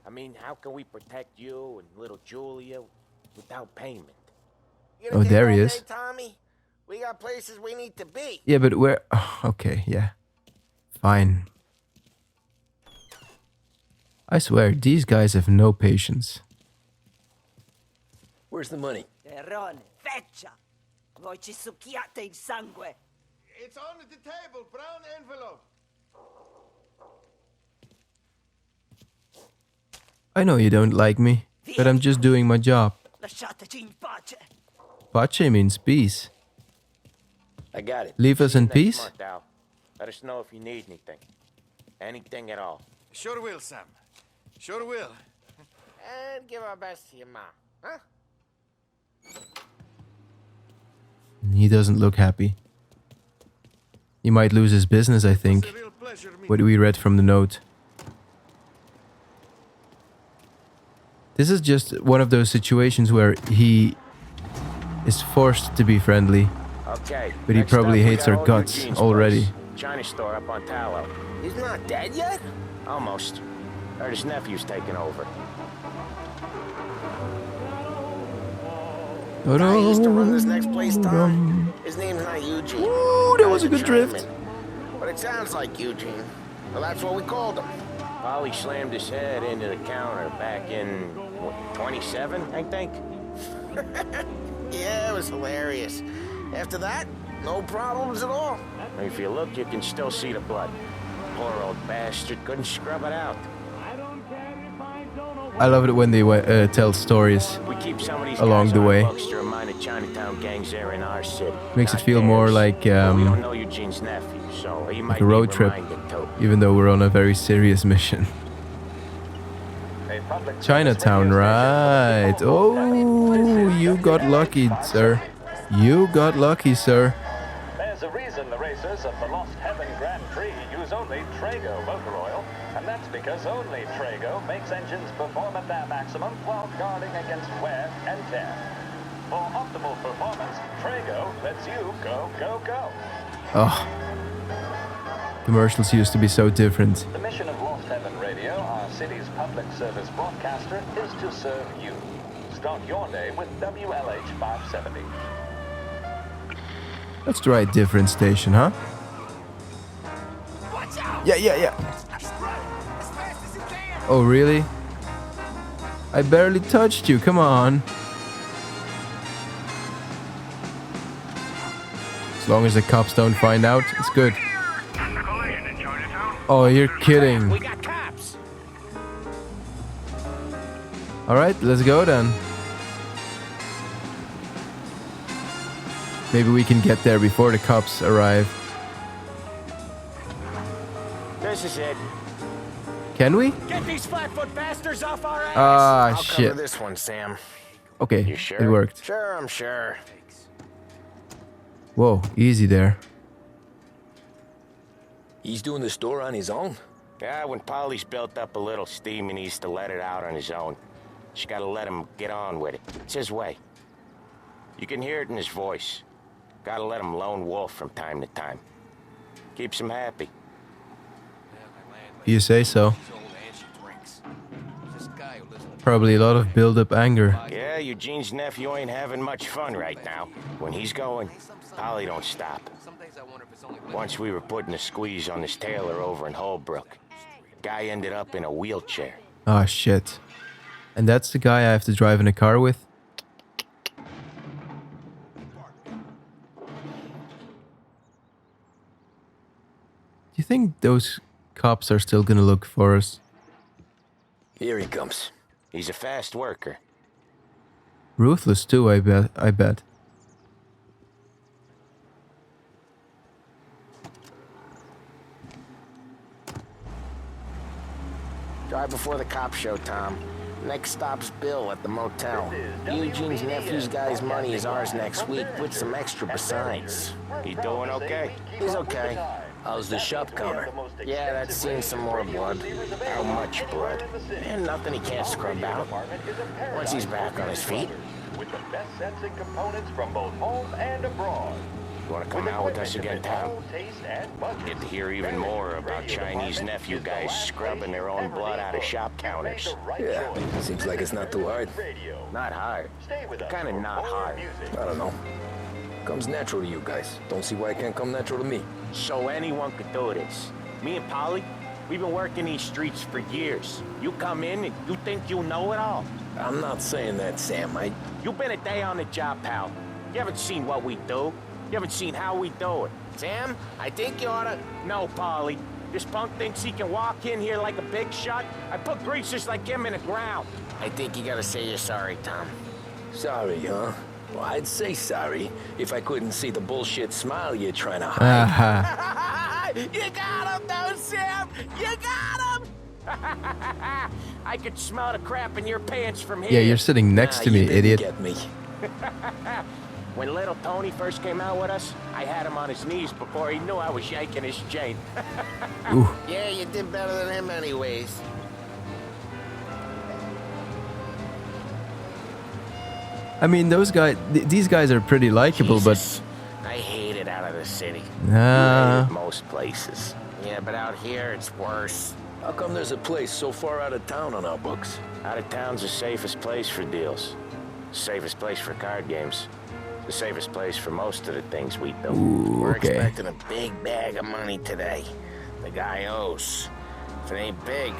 I mean, how can we protect you and little Julia without payment? Oh, there he is. Tommy? We got places we need to be. Yeah, but where... okay, yeah. Fine. I swear, these guys have no patience. Where's the money? Terrone, feccia! Voi ci succhiate il sangue! It's on the table, brown envelope. I know you don't like me, but I'm just doing my job. Lasciateci in pace! Pace means peace. I got it. Leave us in Next peace? month, Al. Let us know if you need anything. Anything at all. Sure will, Sam. Sure will. And give our best to your mom, huh? He doesn't look happy. He might lose his business, I think. What we read from the note. This is just one of those situations where he is forced to be friendly. Okay. But he next probably up, we hates got our old guts Eugene's already. place. China store up on Tallow. He's not dead yet? Almost. Heard his nephew's taking over. The guy used to run this next place, Tom. His name's not Eugene. Ooh, that was a good drift. But it sounds like Eugene. Well, that's what we called him. Paulie slammed his head into the counter back in, what, 27, I think? Yeah, it was hilarious. After that, no problems at all. If you look, you can still see the blood. Poor old bastard couldn't scrub it out. I love it when they tell stories We keep some of these along guys the on way. books to remind the Chinatown gangs there in our city. Makes it Not feel more theirs. like We don't know Eugene's nephew, so he might a road need trip, reminding too. even though we're on a very serious mission. Chinatown, right? Oh, you got lucky, sir. You got lucky, sir. There's a reason the racers of the Lost Heaven Grand Prix use only Trago motor oil, and that's because only Trago makes engines perform at their maximum while guarding against wear and tear. For optimal performance, Trago lets you go, go, go. Oh, commercials used to be so different. The mission of Lost Heaven Radio, our city's public service broadcaster, is to serve you. Start your day with WLH 570. Let's try a different station, huh? Yeah. Oh, really? I barely touched you, come on. As long as the cops don't find out, it's good. Oh, you're kidding. We got cops. Alright, let's go then. Maybe we can get there before the cops arrive. This is it. Can we? Get these flat-foot bastards off our ass. Ah, I'll shit. cover this one, Sam. Okay, You sure? it worked. Sure, I'm sure. Whoa, easy there. He's doing the store on his own? Yeah, when Paulie's built up a little steam, he needs to let it out on his own. Just gotta let him get on with it. It's his way. You can hear it in his voice. Gotta let him lone wolf from time to time. Keeps him happy. You say so. Probably a lot of build-up anger. Yeah, Eugene's nephew ain't having much fun right now. When he's going, Paulie don't stop. Once we were putting a squeeze on this tailor over in Holbrook. Guy ended up in a wheelchair. Ah, shit. And that's the guy I have to drive in a car with? Do you think those cops are still gonna look for us? Here he comes. He's a fast worker. Ruthless too, I bet. Drive before the cops show, Tom. Next stop's Bill at the motel. Eugene's nephew's got his money is ours next week, with some extra besides. He doing okay? He's okay. How's the shop counter? Yeah, that's seen some more blood. How much blood? And nothing he can't scrub out. Once he's back on his feet. With the best sets and components from both home and abroad. You want to come out with us again, Tom? Get to hear even more about Chinese nephew guys scrubbing their own blood out of shop counters. Yeah, seems like it's not too hard. Not hard. Kind of not hard. I don't know. Comes natural to you guys. Don't see why it can't come natural to me. So anyone could do this. Me and Paulie, we've been working these streets for years. You come in and you think you know it all. I'm not saying that, Sam. You've been a day on the job, pal. You haven't seen what we do. You haven't seen how we do it. Sam, I think you oughta... No, Paulie. This punk thinks he can walk in here like a big shot. I put greasers like him in the ground. I think you gotta say you're sorry, Tom. Sorry, huh? Well, I'd say sorry if I couldn't see the bullshit smile you're trying to hide. You got him, though, Sam! You got him! I could smell the crap in your pants from here. Yeah, you're sitting next to me, idiot. Get me. When little Tony first came out with us, I had him on his knees before he knew I was yanking his chain. Yeah, you did better than him anyways. I mean, these guys are pretty likable, but... I hate it out of the city. Most places. Yeah, but out here, it's worse. How come there's a place so far out of town on our books? Out of town's the safest place for deals. Safest place for card games. The safest place for most of the things we do. We're expecting a big bag of money today. The guy owes. If it ain't big,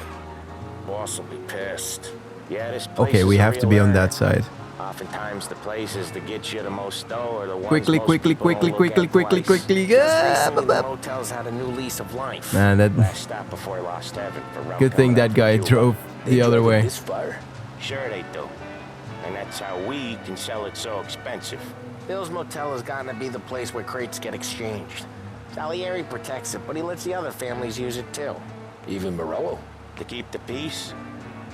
boss will be pissed. Yeah, this place Okay, we is a have to real be on area. that side. Oftentimes the places that get you the most dough are the ones Quickly, most quickly, people quickly, don't look quickly, at quickly, twice. quickly. Just recently, the motel's had a new lease of life. Man, that... Last stop before Lost Heaven for rum Good thing coming that up guy from drove Cuba. the other way. This far? Sure they do. And that's how we can sell it so expensive. Bill's Motel has gotten to be the place where crates get exchanged. Salieri protects it, but he lets the other families use it too. Even Morello? To keep the peace?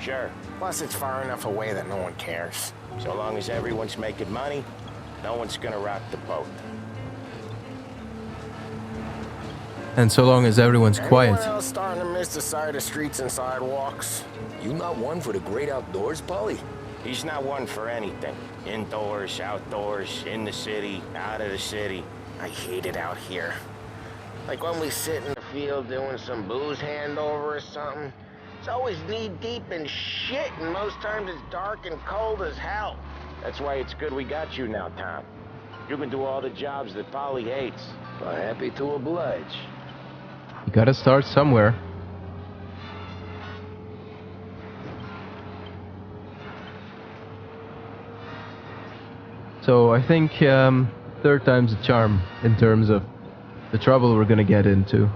Sure. Plus, it's far enough away that no one cares. So long as everyone's making money, no one's gonna rock the boat. And so long as everyone's quiet. Anyone else starting to miss the side of streets and sidewalks? You not one for the great outdoors, Paulie? He's not one for anything. Indoors, outdoors, in the city, out of the city. I hate it out here. Like when we sit in the field doing some booze handover or something. It's always knee-deep in shit, and most times it's dark and cold as hell. That's why it's good we got you now, Tom. You can do all the jobs that Paulie hates. Well, happy to oblige. You gotta start somewhere. So I think third time's a charm in terms of the trouble we're gonna get into.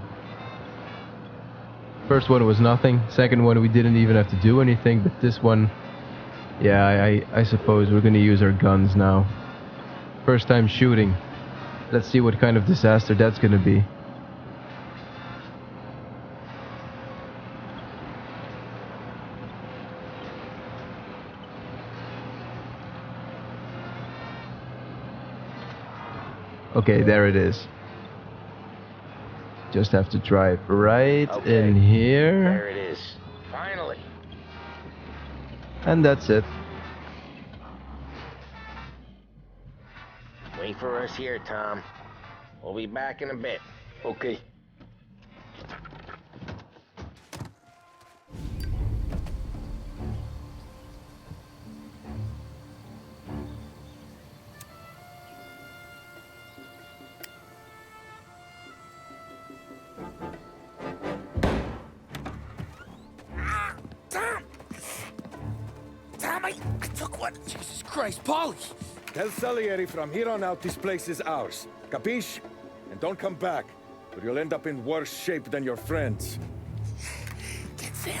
First one was nothing. Second one we didn't even have to do anything. But this one, yeah, I suppose we're gonna use our guns now. First time shooting. Let's see what kind of disaster that's gonna be. Okay, there it is. Just have to drive right in here. There it is. Finally. And that's it. Wait for us here, Tom. We'll be back in a bit. Okay. I took one. Jesus Christ, Paulie! Tell Salieri from here on out this place is ours. Capiche? And don't come back, or you'll end up in worse shape than your friends. Get Sam.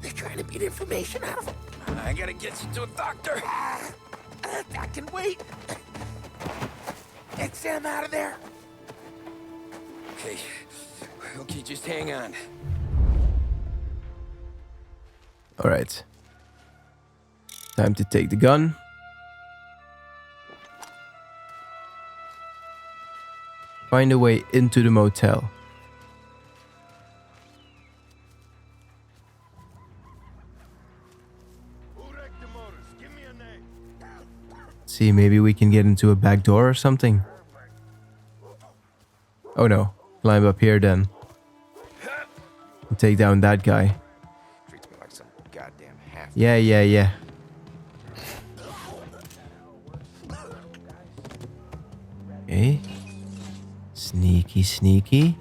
They're trying to beat information out of him. I gotta get you to a doctor. I can wait. Get Sam out of there. Okay, just hang on. Alright. Time to take the gun. Find a way into the motel. See, maybe we can get into a back door or something. Oh no. Climb up here then. And take down that guy. Treats me like some goddamn half. Yeah. Okay. Sneaky.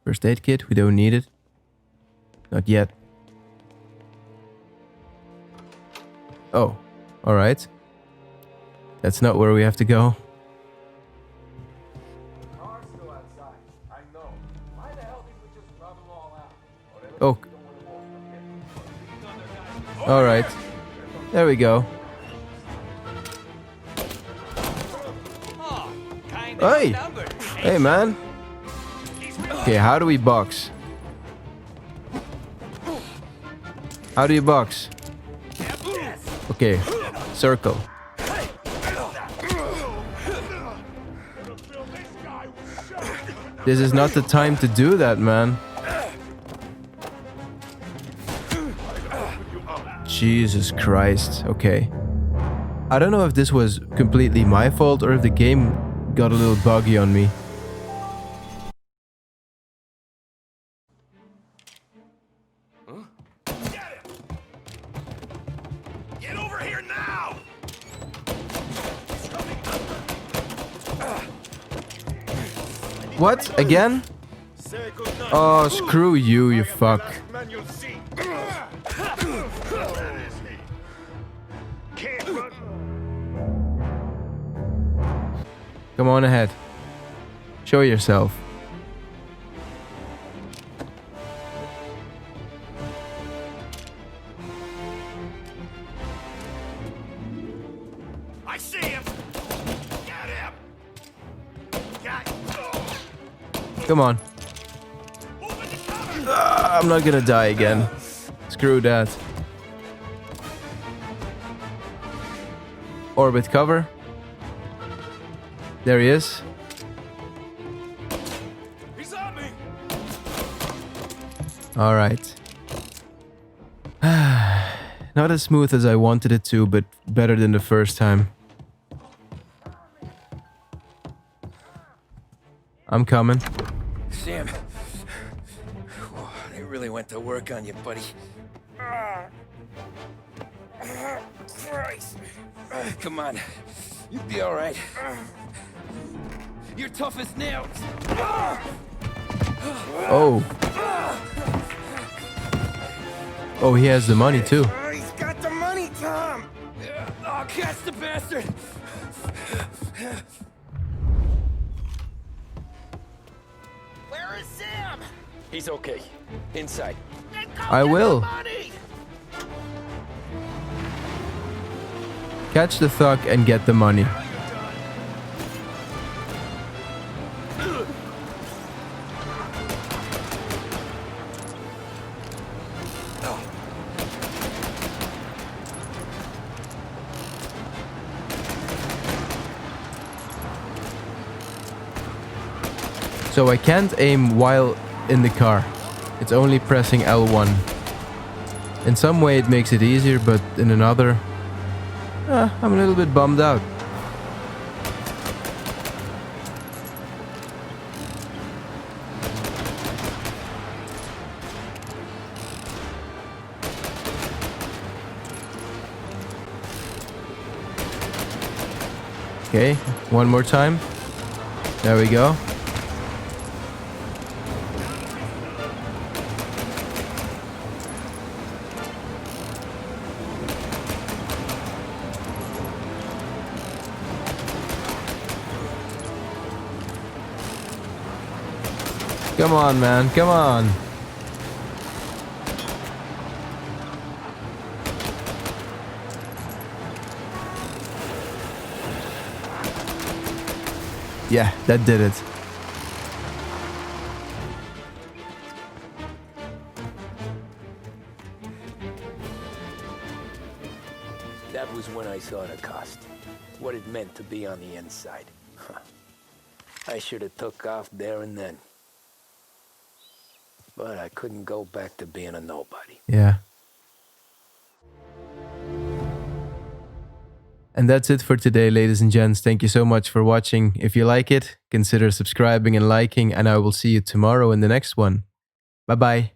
First aid kit, we don't need it. Not yet. Oh, alright. That's not where we have to go. Oh. Alright. There we go. Hey! Hey, man. Okay, how do we box? How do you box? Okay, circle. This is not the time to do that, man. Jesus Christ. Okay. I don't know if this was completely my fault or if the game got a little buggy on me. Get over here now! What? Again? Oh, screw you, you fuck. Come on ahead. Show yourself. I see him! Get him! Come on. I'm not gonna die again. Screw that. Orbit cover. There he is. He's on me! Alright. Not as smooth as I wanted it to, but better than the first time. I'm coming. Sam. They really went to work on you, buddy. Christ. Come on. You'll be all right. You're tough as nails. Oh. Oh, he has the money too. He's got the money, Tom. Oh, catch the bastard. Where is Sam? He's okay. Inside. I will. Catch the thug and get the money. So I can't aim while in the car. It's only pressing L1. In some way it makes it easier, but in another... I'm a little bit bummed out. Okay, one more time. There we go. Come on, man, come on. Yeah, that did it. That was when I saw the cost. What it meant to be on the inside. I should have took off there and then. But I couldn't go back to being a nobody. Yeah. And that's it for today, ladies and gents. Thank you so much for watching. If you like it, consider subscribing and liking, and I will see you tomorrow in the next one. Bye-bye.